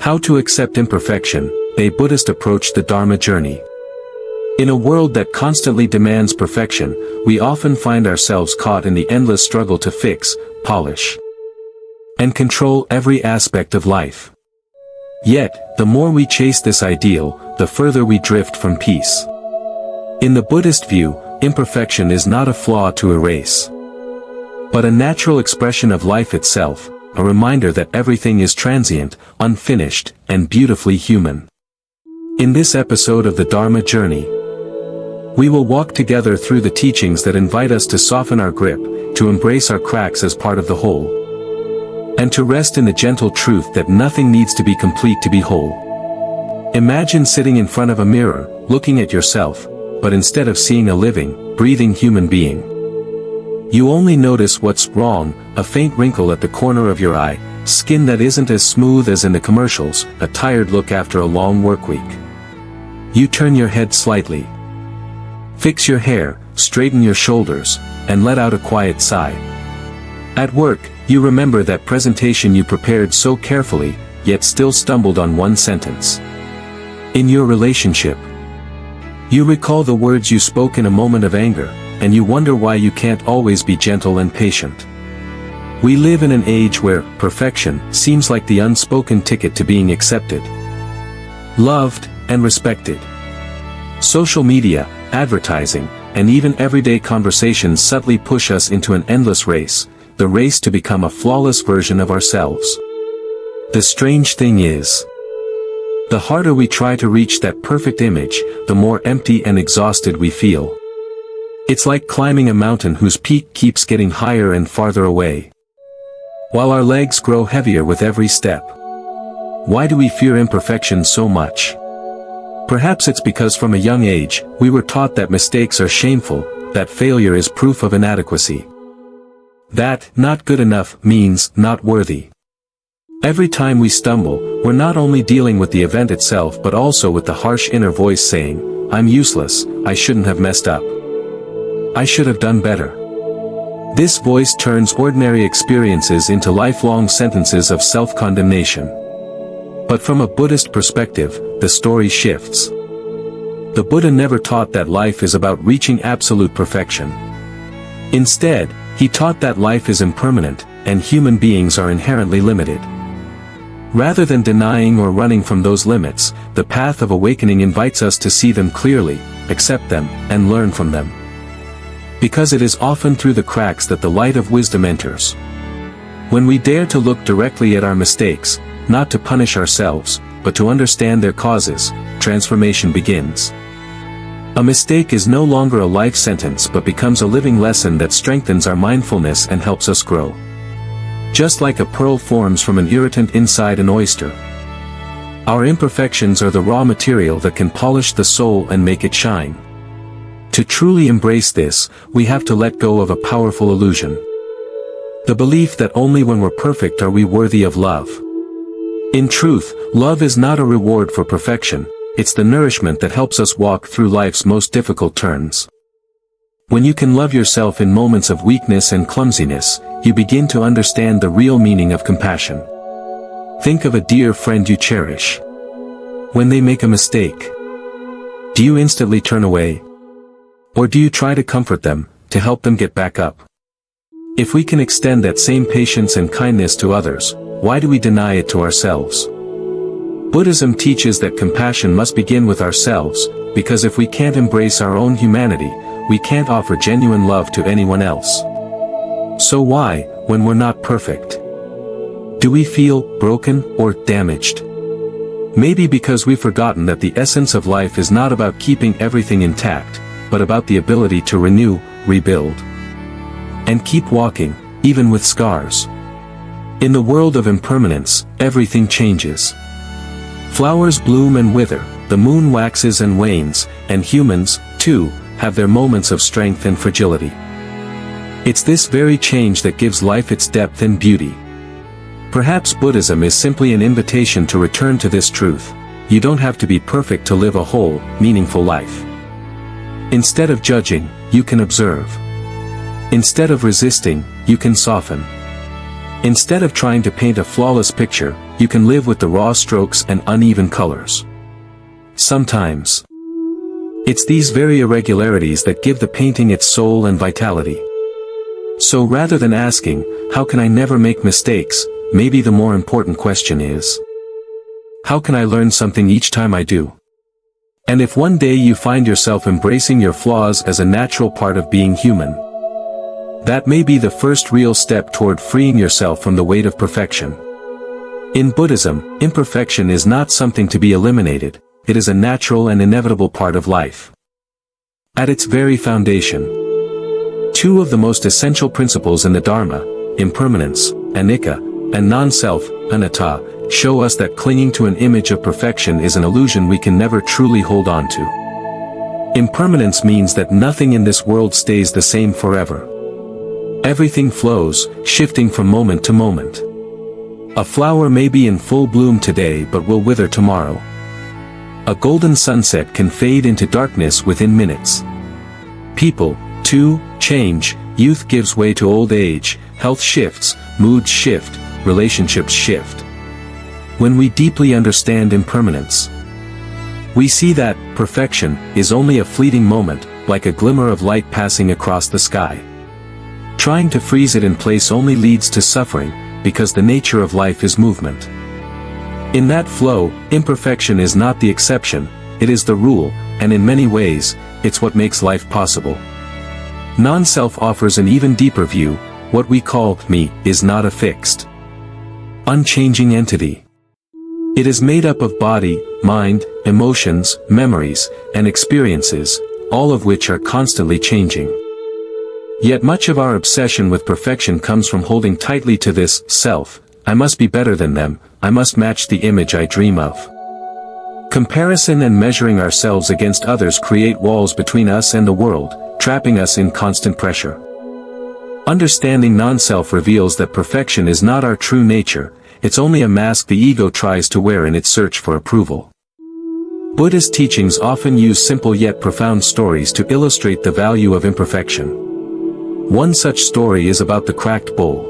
How to Accept Imperfection, a Buddhist Approach the Dharma Journey. In a world that constantly demands perfection, we often find ourselves caught in the endless struggle to fix, polish, and control every aspect of life. Yet, the more we chase this ideal, the further we drift from peace. In the Buddhist view, imperfection is not a flaw to erase, but a natural expression of life itself, a reminder that everything is transient, unfinished, and beautifully human. In this episode of the Dharma Journey, we will walk together through the teachings that invite us to soften our grip, to embrace our cracks as part of the whole, and to rest in the gentle truth that nothing needs to be complete to be whole. Imagine sitting in front of a mirror, looking at yourself, but instead of seeing a living, breathing human being, you only notice what's wrong, a faint wrinkle at the corner of your eye, skin that isn't as smooth as in the commercials, a tired look after a long work week. You turn your head slightly, fix your hair, straighten your shoulders, and let out a quiet sigh. At work, you remember that presentation you prepared so carefully, yet still stumbled on one sentence. In your relationship, you recall the words you spoke in a moment of anger, and you wonder why you can't always be gentle and patient. We live in an age where perfection seems like the unspoken ticket to being accepted, loved, and respected. Social media, advertising, and even everyday conversations subtly push us into an endless race, the race to become a flawless version of ourselves. The strange thing is, the harder we try to reach that perfect image, the more empty and exhausted we feel. It's like climbing a mountain whose peak keeps getting higher and farther away, while our legs grow heavier with every step. Why do we fear imperfection so much? Perhaps it's because from a young age, we were taught that mistakes are shameful, that failure is proof of inadequacy, that not good enough means not worthy. Every time we stumble, we're not only dealing with the event itself but also with the harsh inner voice saying, "I'm useless, I shouldn't have messed up. I should have done better." This voice turns ordinary experiences into lifelong sentences of self-condemnation. But from a Buddhist perspective, the story shifts. The Buddha never taught that life is about reaching absolute perfection. Instead, he taught that life is impermanent, and human beings are inherently limited. Rather than denying or running from those limits, the path of awakening invites us to see them clearly, accept them, and learn from them. Because it is often through the cracks that the light of wisdom enters. When we dare to look directly at our mistakes, not to punish ourselves, but to understand their causes, transformation begins. A mistake is no longer a life sentence but becomes a living lesson that strengthens our mindfulness and helps us grow. Just like a pearl forms from an irritant inside an oyster, our imperfections are the raw material that can polish the soul and make it shine. To truly embrace this, we have to let go of a powerful illusion. The belief that only when we're perfect are we worthy of love. In truth, love is not a reward for perfection, it's the nourishment that helps us walk through life's most difficult turns. When you can love yourself in moments of weakness and clumsiness, you begin to understand the real meaning of compassion. Think of a dear friend you cherish. When they make a mistake, do you instantly turn away? Or do you try to comfort them, to help them get back up? If we can extend that same patience and kindness to others, why do we deny it to ourselves? Buddhism teaches that compassion must begin with ourselves, because if we can't embrace our own humanity, we can't offer genuine love to anyone else. So why, when we're not perfect, do we feel broken or damaged? Maybe because we've forgotten that the essence of life is not about keeping everything intact, but about the ability to renew, rebuild, and keep walking, even with scars. In the world of impermanence, everything changes. Flowers bloom and wither, the moon waxes and wanes, and humans, too, have their moments of strength and fragility. It's this very change that gives life its depth and beauty. Perhaps Buddhism is simply an invitation to return to this truth. You don't have to be perfect to live a whole, meaningful life. Instead of judging, you can observe. Instead of resisting, you can soften. Instead of trying to paint a flawless picture, you can live with the raw strokes and uneven colors. Sometimes, it's these very irregularities that give the painting its soul and vitality. So rather than asking, how can I never make mistakes, maybe the more important question is, how can I learn something each time I do? And if one day you find yourself embracing your flaws as a natural part of being human, that may be the first real step toward freeing yourself from the weight of perfection. In Buddhism, imperfection is not something to be eliminated, it is a natural and inevitable part of life. At its very foundation, two of the most essential principles in the Dharma, impermanence, anicca, and non-self, anatta, show us that clinging to an image of perfection is an illusion we can never truly hold on to. Impermanence means that nothing in this world stays the same forever. Everything flows, shifting from moment to moment. A flower may be in full bloom today but will wither tomorrow. A golden sunset can fade into darkness within minutes. People, too, change, youth gives way to old age, health shifts, moods shift, relationships shift. When we deeply understand impermanence, we see that perfection is only a fleeting moment, like a glimmer of light passing across the sky. Trying to freeze it in place only leads to suffering, because the nature of life is movement. In that flow, imperfection is not the exception, it is the rule, and in many ways, it's what makes life possible. Non-self offers an even deeper view. What we call me is not a fixed, unchanging entity. It is made up of body, mind, emotions, memories, and experiences, all of which are constantly changing. Yet much of our obsession with perfection comes from holding tightly to this self. I must be better than them, I must match the image I dream of. Comparison and measuring ourselves against others create walls between us and the world, trapping us in constant pressure. Understanding non-self reveals that perfection is not our true nature, it's only a mask the ego tries to wear in its search for approval. Buddhist teachings often use simple yet profound stories to illustrate the value of imperfection. One such story is about the cracked bowl.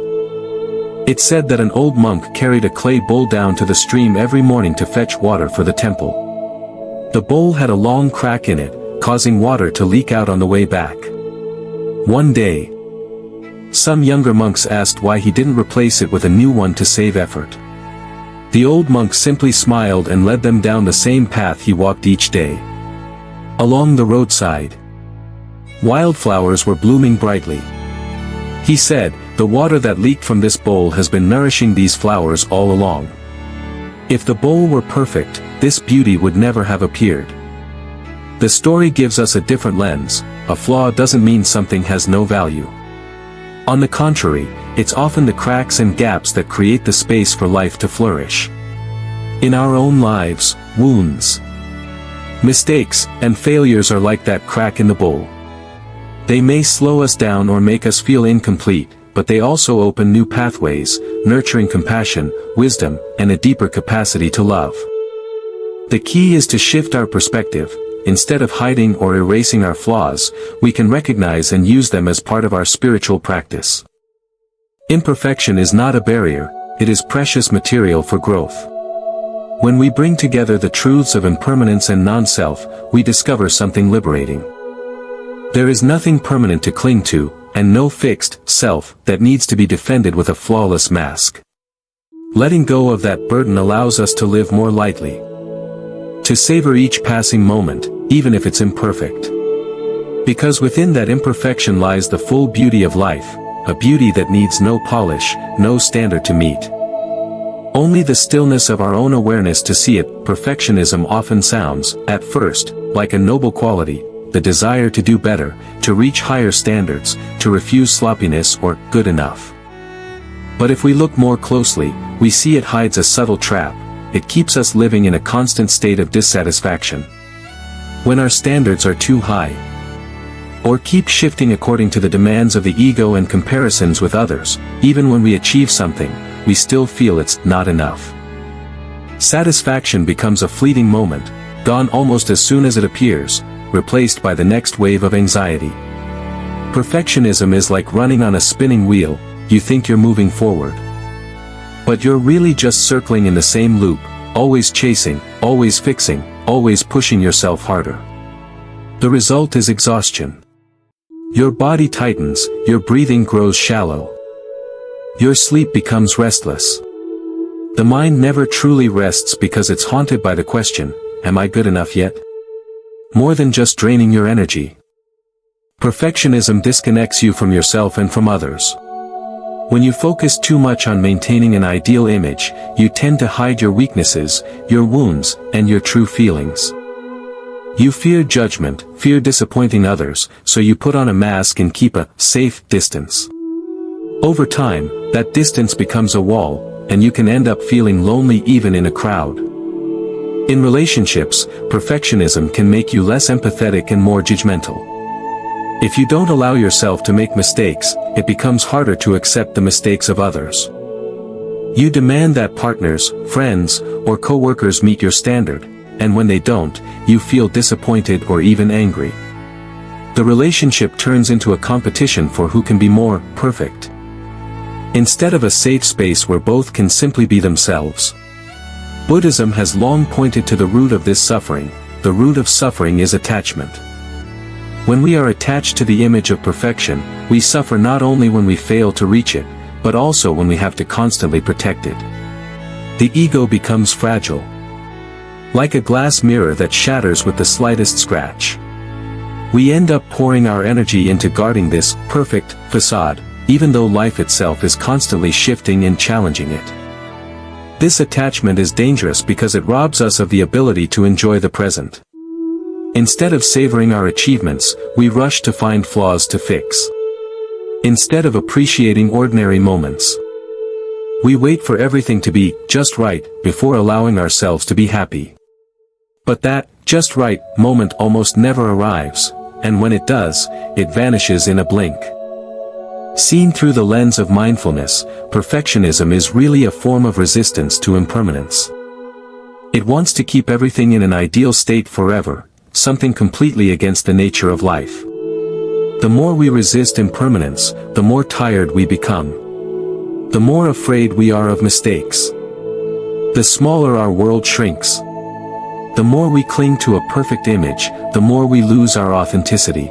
It's said that an old monk carried a clay bowl down to the stream every morning to fetch water for the temple. The bowl had a long crack in it, causing water to leak out on the way back. One day, some younger monks asked why he didn't replace it with a new one to save effort. The old monk simply smiled and led them down the same path he walked each day. Along the roadside, wildflowers were blooming brightly. He said, "The water that leaked from this bowl has been nourishing these flowers all along. If the bowl were perfect, this beauty would never have appeared." The story gives us a different lens. A flaw doesn't mean something has no value. On the contrary, it's often the cracks and gaps that create the space for life to flourish. In our own lives, wounds, mistakes, and failures are like that crack in the bowl. They may slow us down or make us feel incomplete, but they also open new pathways, nurturing compassion, wisdom, and a deeper capacity to love. The key is to shift our perspective. Instead of hiding or erasing our flaws, we can recognize and use them as part of our spiritual practice. Imperfection is not a barrier, it is precious material for growth. When we bring together the truths of impermanence and non-self, we discover something liberating. There is nothing permanent to cling to, and no fixed self that needs to be defended with a flawless mask. Letting go of that burden allows us to live more lightly, to savor each passing moment, even if it's imperfect. Because within that imperfection lies the full beauty of life, a beauty that needs no polish, no standard to meet. Only the stillness of our own awareness to see it. Perfectionism often sounds, at first, like a noble quality, the desire to do better, to reach higher standards, to refuse sloppiness or good enough. But if we look more closely, we see it hides a subtle trap. It keeps us living in a constant state of dissatisfaction. When our standards are too high, or keep shifting according to the demands of the ego and comparisons with others, even when we achieve something, we still feel it's not enough. Satisfaction becomes a fleeting moment, gone almost as soon as it appears, replaced by the next wave of anxiety. Perfectionism is like running on a spinning wheel. You think you're moving forward, But you're really just circling in the same loop, always chasing, always fixing, always pushing yourself harder. The result is exhaustion. Your body tightens, your breathing grows shallow. Your sleep becomes restless. The mind never truly rests because it's haunted by the question, am I good enough yet? More than just draining your energy. Perfectionism disconnects you from yourself and from others. When you focus too much on maintaining an ideal image, you tend to hide your weaknesses, your wounds, and your true feelings. You fear judgment, fear disappointing others, so you put on a mask and keep a safe distance. Over time, that distance becomes a wall, and you can end up feeling lonely even in a crowd. In relationships, perfectionism can make you less empathetic and more judgmental. If you don't allow yourself to make mistakes, it becomes harder to accept the mistakes of others. You demand that partners, friends, or co-workers meet your standard, and when they don't, you feel disappointed or even angry. The relationship turns into a competition for who can be more perfect, instead of a safe space where both can simply be themselves. Buddhism has long pointed to the root of this suffering. The root of suffering is attachment. When we are attached to the image of perfection, we suffer not only when we fail to reach it, but also when we have to constantly protect it. The ego becomes fragile, like a glass mirror that shatters with the slightest scratch. We end up pouring our energy into guarding this perfect facade, even though life itself is constantly shifting and challenging it. This attachment is dangerous because it robs us of the ability to enjoy the present. Instead of savoring our achievements, we rush to find flaws to fix. Instead of appreciating ordinary moments, we wait for everything to be just right before allowing ourselves to be happy. But that just right moment almost never arrives, and when it does, it vanishes in a blink. Seen through the lens of mindfulness, perfectionism is really a form of resistance to impermanence. It wants to keep everything in an ideal state forever, something completely against the nature of life. The more we resist impermanence, the more tired we become. The more afraid we are of mistakes. The smaller our world shrinks. The more we cling to a perfect image, the more we lose our authenticity.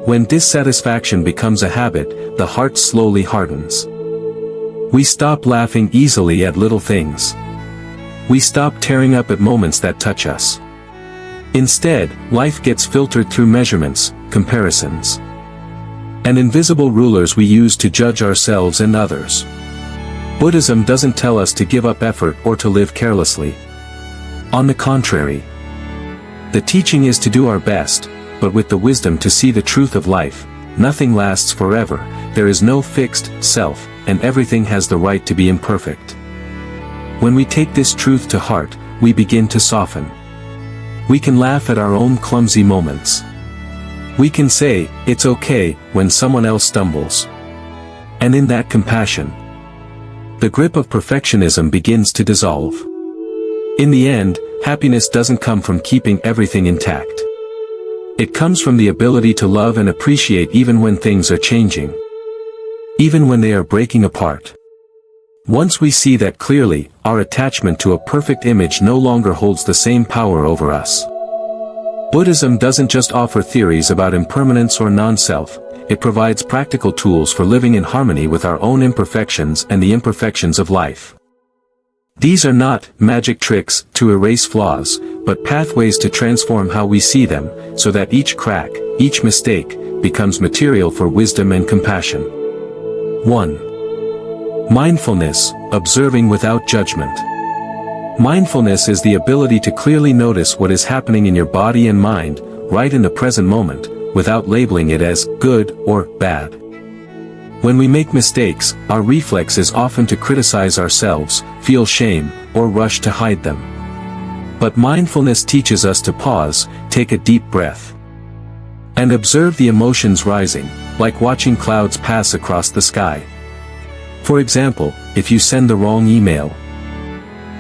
When dissatisfaction becomes a habit, the heart slowly hardens. We stop laughing easily at little things. We stop tearing up at moments that touch us. Instead, life gets filtered through measurements, comparisons, and invisible rulers we use to judge ourselves and others. Buddhism doesn't tell us to give up effort or to live carelessly. On the contrary, the teaching is to do our best, but with the wisdom to see the truth of life. Nothing lasts forever, there is no fixed self, and everything has the right to be imperfect. When we take this truth to heart, we begin to soften. We can laugh at our own clumsy moments. We can say, it's okay, when someone else stumbles. And in that compassion, the grip of perfectionism begins to dissolve. In the end, happiness doesn't come from keeping everything intact. It comes from the ability to love and appreciate even when things are changing. Even when they are breaking apart. Once we see that clearly, our attachment to a perfect image no longer holds the same power over us. Buddhism doesn't just offer theories about impermanence or non-self, it provides practical tools for living in harmony with our own imperfections and the imperfections of life. These are not magic tricks to erase flaws, but pathways to transform how we see them, so that each crack, each mistake, becomes material for wisdom and compassion. 1. Mindfulness, observing without judgment. Mindfulness is the ability to clearly notice what is happening in your body and mind, right in the present moment, without labeling it as good or bad. When we make mistakes, our reflex is often to criticize ourselves, feel shame, or rush to hide them. But mindfulness teaches us to pause, take a deep breath, and observe the emotions rising, like watching clouds pass across the sky. For example, if you send the wrong email,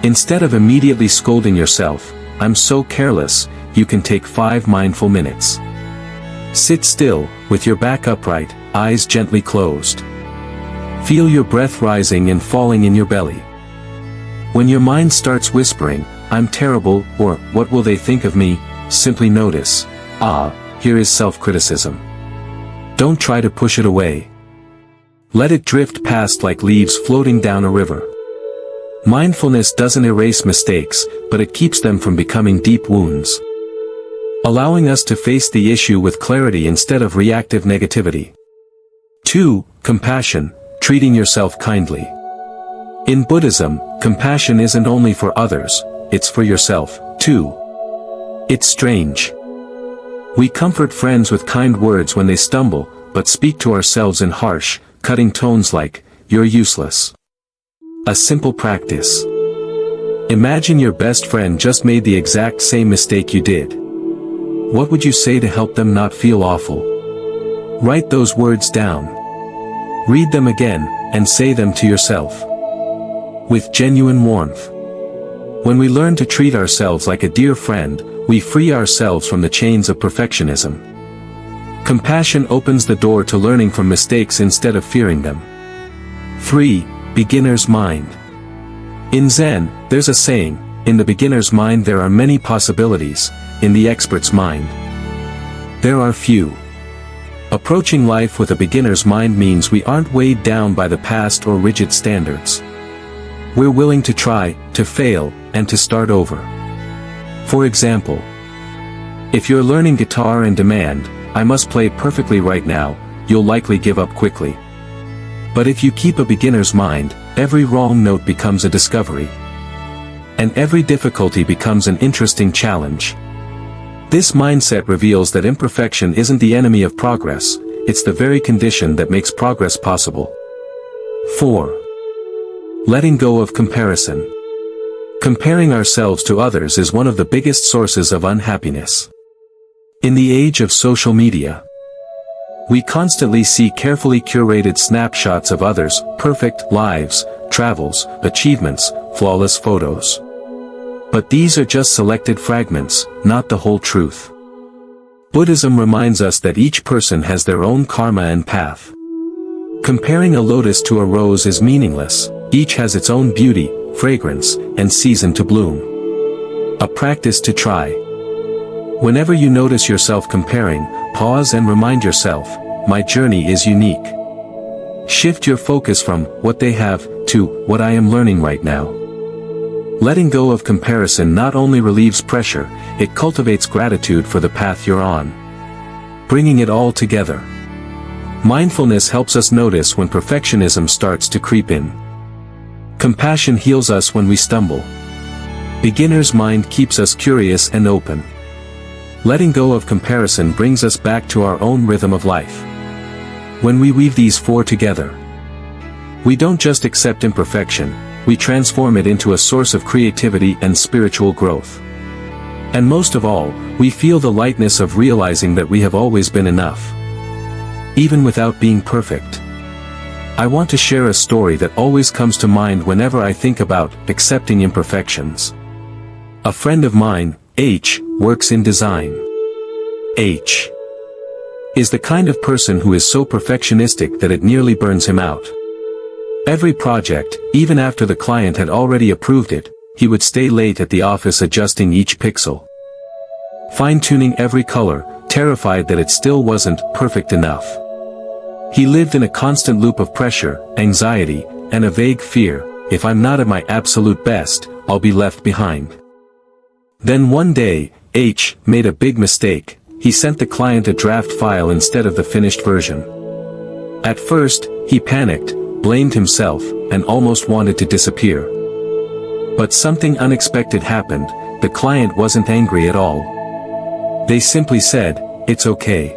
instead of immediately scolding yourself, "I'm so careless," you can take 5 mindful minutes. Sit still, with your back upright, eyes gently closed. Feel your breath rising and falling in your belly. When your mind starts whispering, "I'm terrible," or "What will they think of me?" simply notice, here is self-criticism. Don't try to push it away. Let it drift past like leaves floating down a river. Mindfulness doesn't erase mistakes, but it keeps them from becoming deep wounds, allowing us to face the issue with clarity instead of reactive negativity. 2. Compassion, treating yourself kindly. In Buddhism, compassion isn't only for others, it's for yourself, too. It's strange. We comfort friends with kind words when they stumble, but speak to ourselves in harsh, cutting tones like, "You're useless." A simple practice. Imagine your best friend just made the exact same mistake you did. What would you say to help them not feel awful? Write those words down. Read them again, and say them to yourself, with genuine warmth. When we learn to treat ourselves like a dear friend, we free ourselves from the chains of perfectionism. Compassion opens the door to learning from mistakes instead of fearing them. 3. Beginner's mind. In Zen, there's a saying, "In the beginner's mind there are many possibilities, in the expert's mind there are few." Approaching life with a beginner's mind means we aren't weighed down by the past or rigid standards. We're willing to try, to fail, and to start over. For example, if you're learning guitar and demand, "I must play perfectly right now," you'll likely give up quickly. But if you keep a beginner's mind, every wrong note becomes a discovery. And every difficulty becomes an interesting challenge. This mindset reveals that imperfection isn't the enemy of progress, it's the very condition that makes progress possible. 4. Letting go of comparison. Comparing ourselves to others is one of the biggest sources of unhappiness. In the age of social media, we constantly see carefully curated snapshots of others' perfect lives, travels, achievements, flawless photos. But these are just selected fragments, not the whole truth. Buddhism reminds us that each person has their own karma and path. Comparing a lotus to a rose is meaningless, each has its own beauty, fragrance, and season to bloom. A practice to try. Whenever you notice yourself comparing, pause and remind yourself, "My journey is unique." Shift your focus from what they have to what I am learning right now. Letting go of comparison not only relieves pressure, it cultivates gratitude for the path you're on. Bringing it all together. Mindfulness helps us notice when perfectionism starts to creep in. Compassion heals us when we stumble. Beginner's mind keeps us curious and open. Letting go of comparison brings us back to our own rhythm of life. When we weave these 4 together, we don't just accept imperfection, we transform it into a source of creativity and spiritual growth. And most of all, we feel the lightness of realizing that we have always been enough, even without being perfect. I want to share a story that always comes to mind whenever I think about accepting imperfections. A friend of mine, H, works in design. H is the kind of person who is so perfectionistic that it nearly burns him out. Every project, even after the client had already approved it, he would stay late at the office adjusting each pixel, fine-tuning every color, terrified that it still wasn't perfect enough. He lived in a constant loop of pressure, anxiety, and a vague fear, if I'm not at my absolute best, I'll be left behind. Then one day, H made a big mistake. He sent the client a draft file instead of the finished version. At first, he panicked, blamed himself, and almost wanted to disappear. But something unexpected happened. The client wasn't angry at all. They simply said, "It's okay.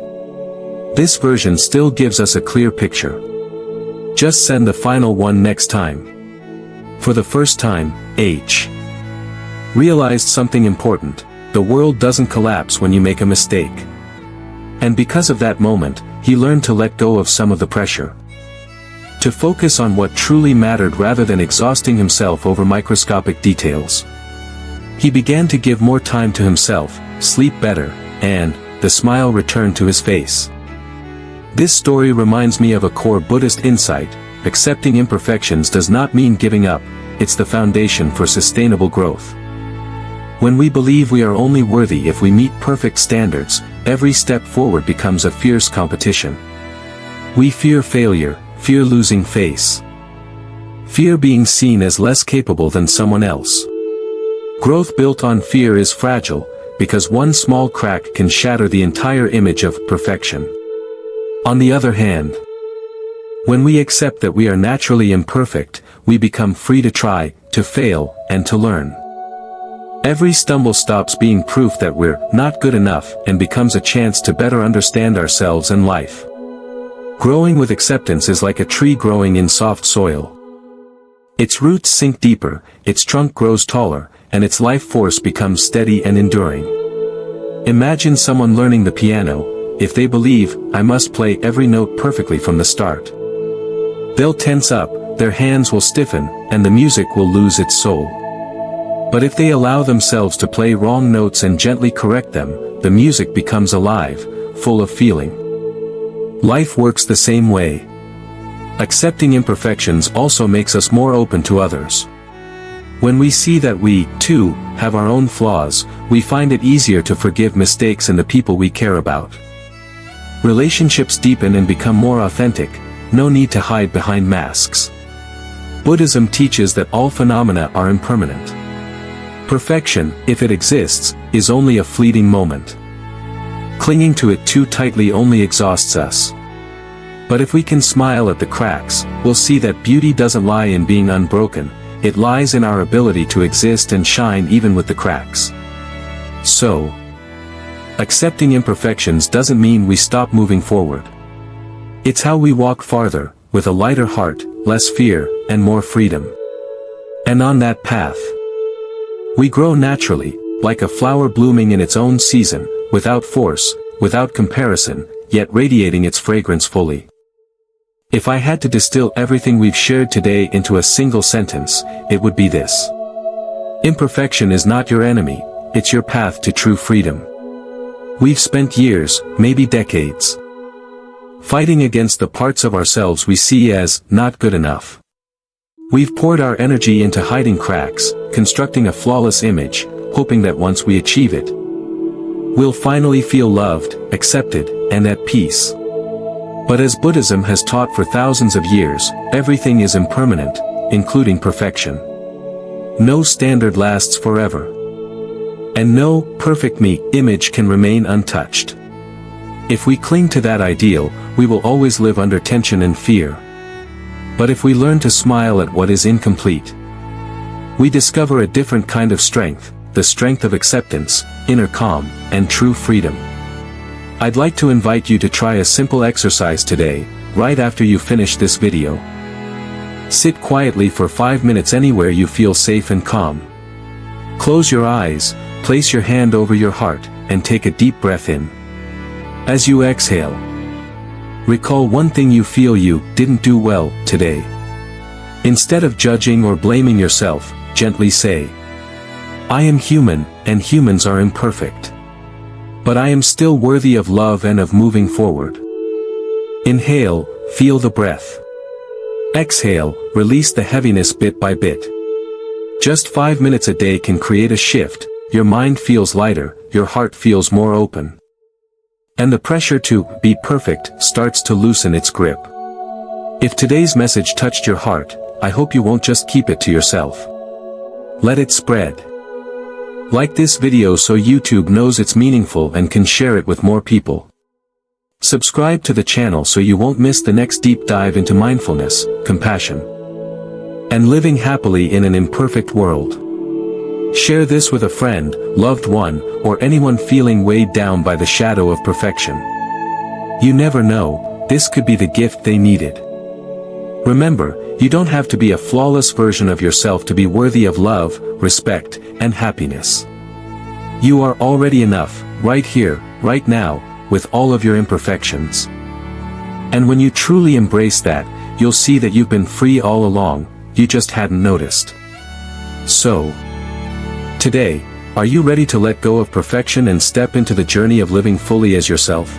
This version still gives us a clear picture. Just send the final one next time." For the first time, H realized something important. The world doesn't collapse when you make a mistake. And because of that moment, he learned to let go of some of the pressure, to focus on what truly mattered rather than exhausting himself over microscopic details. He began to give more time to himself, sleep better, and the smile returned to his face. This story reminds me of a core Buddhist insight: accepting imperfections does not mean giving up, it's the foundation for sustainable growth. When we believe we are only worthy if we meet perfect standards, every step forward becomes a fierce competition. We fear failure, fear losing face. Fear being seen as less capable than someone else. Growth built on fear is fragile, because one small crack can shatter the entire image of perfection. On the other hand, when we accept that we are naturally imperfect, we become free to try, to fail, and to learn. Every stumble stops being proof that we're not good enough and becomes a chance to better understand ourselves and life. Growing with acceptance is like a tree growing in soft soil. Its roots sink deeper, its trunk grows taller, and its life force becomes steady and enduring. Imagine someone learning the piano. If they believe, I must play every note perfectly from the start, they'll tense up, their hands will stiffen, and the music will lose its soul. But if they allow themselves to play wrong notes and gently correct them, the music becomes alive, full of feeling. Life works the same way. Accepting imperfections also makes us more open to others. When we see that we, too, have our own flaws, we find it easier to forgive mistakes in the people we care about. Relationships deepen and become more authentic, no need to hide behind masks. Buddhism teaches that all phenomena are impermanent. Perfection, if it exists, is only a fleeting moment. Clinging to it too tightly only exhausts us. But if we can smile at the cracks, we'll see that beauty doesn't lie in being unbroken, it lies in our ability to exist and shine even with the cracks. So, accepting imperfections doesn't mean we stop moving forward. It's how we walk farther, with a lighter heart, less fear, and more freedom. And on that path, we grow naturally, like a flower blooming in its own season, without force, without comparison, yet radiating its fragrance fully. If I had to distill everything we've shared today into a single sentence, it would be this. Imperfection is not your enemy, it's your path to true freedom. We've spent years, maybe decades, fighting against the parts of ourselves we see as not good enough. We've poured our energy into hiding cracks, constructing a flawless image, hoping that once we achieve it, we'll finally feel loved, accepted, and at peace. But as Buddhism has taught for thousands of years, everything is impermanent, including perfection. No standard lasts forever. And no perfect me image can remain untouched. If we cling to that ideal, we will always live under tension and fear. But if we learn to smile at what is incomplete, we discover a different kind of strength, the strength of acceptance, inner calm, and true freedom. I'd like to invite you to try a simple exercise today, right after you finish this video. Sit quietly for 5 minutes anywhere you feel safe and calm. Close your eyes, place your hand over your heart, and take a deep breath in. As you exhale, recall one thing you feel you didn't do well today. Instead of judging or blaming yourself, gently say, I am human, and humans are imperfect. But I am still worthy of love and of moving forward. Inhale, feel the breath. Exhale, release the heaviness bit by bit. Just 5 minutes a day can create a shift, your mind feels lighter, your heart feels more open. And the pressure to be perfect starts to loosen its grip. If today's message touched your heart, I hope you won't just keep it to yourself. Let it spread. Like this video so YouTube knows it's meaningful and can share it with more people. Subscribe to the channel so you won't miss the next deep dive into mindfulness, compassion, and living happily in an imperfect world. Share this with a friend, loved one, or anyone feeling weighed down by the shadow of perfection. You never know, this could be the gift they needed. Remember, you don't have to be a flawless version of yourself to be worthy of love, respect, and happiness. You are already enough, right here, right now, with all of your imperfections. And when you truly embrace that, you'll see that you've been free all along, you just hadn't noticed. So, today, are you ready to let go of perfection and step into the journey of living fully as yourself?